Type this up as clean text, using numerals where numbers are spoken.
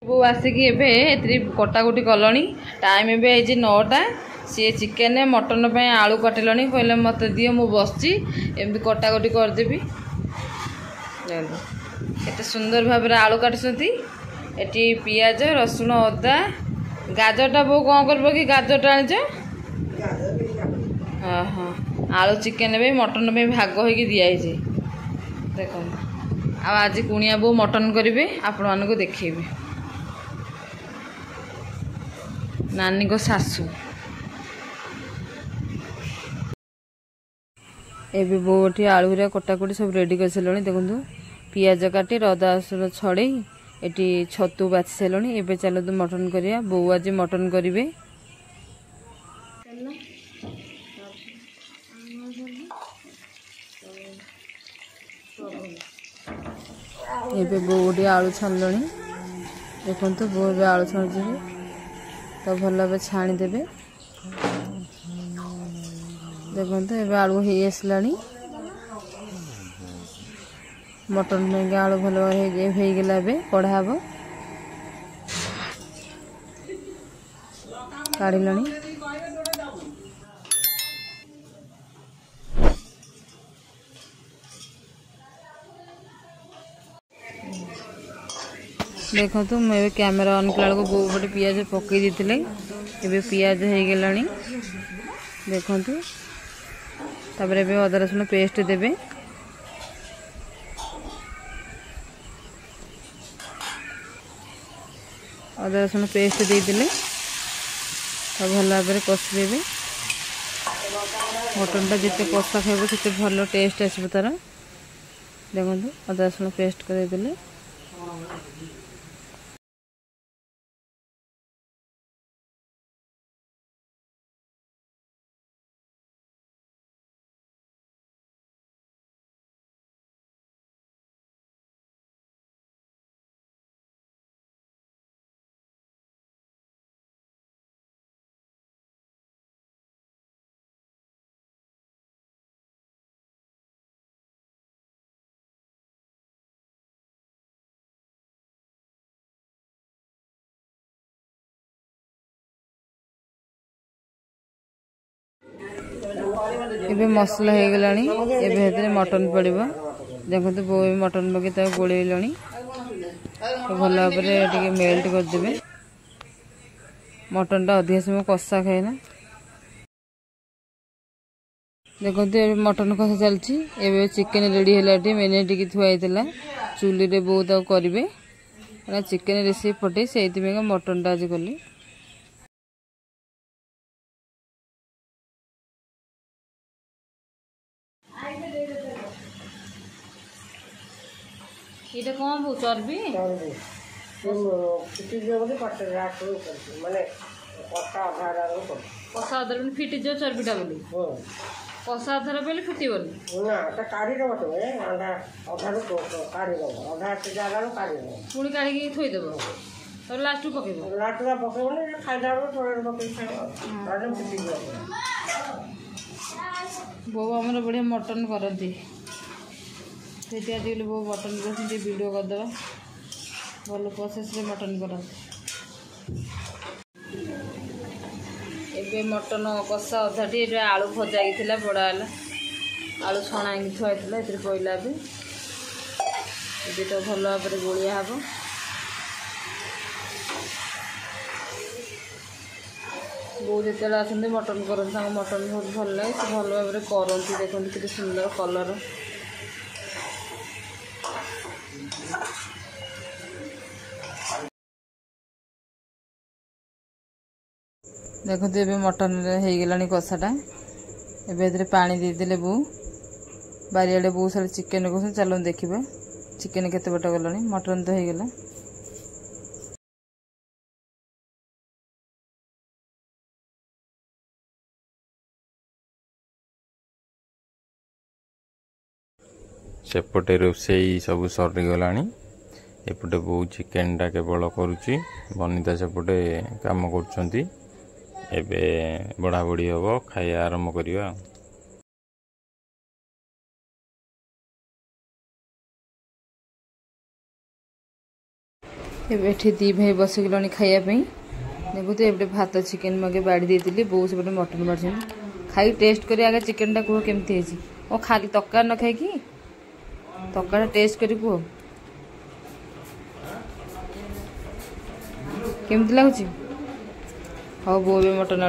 बो आसिकी एबे कटाकुटी कलनी टाइम एबे है 9टा सी चिकेन मटन आलू काटिलनी कहले मत दियो मु बसची एमती कटाकुटी करदेवी एत सुंदर भाव आलू काटुछंती एटी पियाज रसुण अदा गाजरटा बो कौन कर कि गाजरटा आनिच हाँ हाँ आलू चिकेन भी मटन में भाग हो दिखाई देख आज कुनिया बो मटन करेंगे आपण मानक देखेबी नानी को सासू एबे बोटी आलू रे कटाकुटी सब रेडी कर सारे देखु पियाज काटी अदा रसुण छड़े एटी छतु बाछि सारे एबे चलो तो मटन करिया बो आज मटन करेंगे एबे बोटी आलू छाणिलणी देखु बो ए आलू छाणुचे तो भल भाव छाणीदेवे देखो ए आलू हो आसला मटन में आलू भल होगला कढ़ा हम काढ़ देखो तो मुझे कैमेरा ऑन कला बो पटे पियाज पकई देते एबे पियाज हो गला देखु तापर अदा रसुण पेस्ट देवे अदा रसुण पेस्ट देदेले तो भल भाव कषिदेवे मटनटा जिते कषा खाइब से भल टेस्ट आसो तार देखो अदा रसुण पेस्ट करदेले एबे मसला हो गला मटन पड़ो देखो तो बो मटन पकई गोलैलणी तो भल भाव मेल्ट करदे मटन टा अधिक समय कषा खाए ना देखो तो मटन कषा चलती एबे चिकेन रेडी है मेने टी थुआई चूली रे बहुत करेंगे चिकेन रेसिपी पटे से मटन टा आज कली ये कौन बो चर्बी कषा अदर फिटी जो चर्बीटा बोली कषा अधर बोले फिटबनी पुणी काढ़ थोदेव तो लास्ट पकड़ बो आम बढ़िया मटन करती आज वो मटन करते वीडियो करदे भल प्रोसेस रे मटन करते एबे मटन कषा अधाटी आलू भजा बड़ा है आलू छणा थुआई पड़ा भी तो भल भाव गोलिया हम बो जिते आसते मटन करते मटन बहुत भल लगे से भल भाव करती देखते कि सुंदर कलर देखो तो ये मटन हो गला कषाटा एबे पानी देदेले बो बारियाड़े बहुत सारे चिकेन कस चलो देखा चिकेन केते बट गला मटन तो हो गला सेपटे रोसई सब सरीगला एपटे बो चिकेन टा केवल करुच्ची बनिता सेपटे काम कर बढ़ा बढ़ी हम खाया आरंभ करवा। एबे दी भाई बसिगलानी खाइबा देखो तो एबे भात चिकेन मगे बाड़ी देती बो से मटन बाड़ी खाई टेस्ट करी आगे चिकेन टा कह केमती है ओ खाली तक्का न खाई कि तक्का टेस्ट करी कह केमती लगुच हाँ बो भी मटन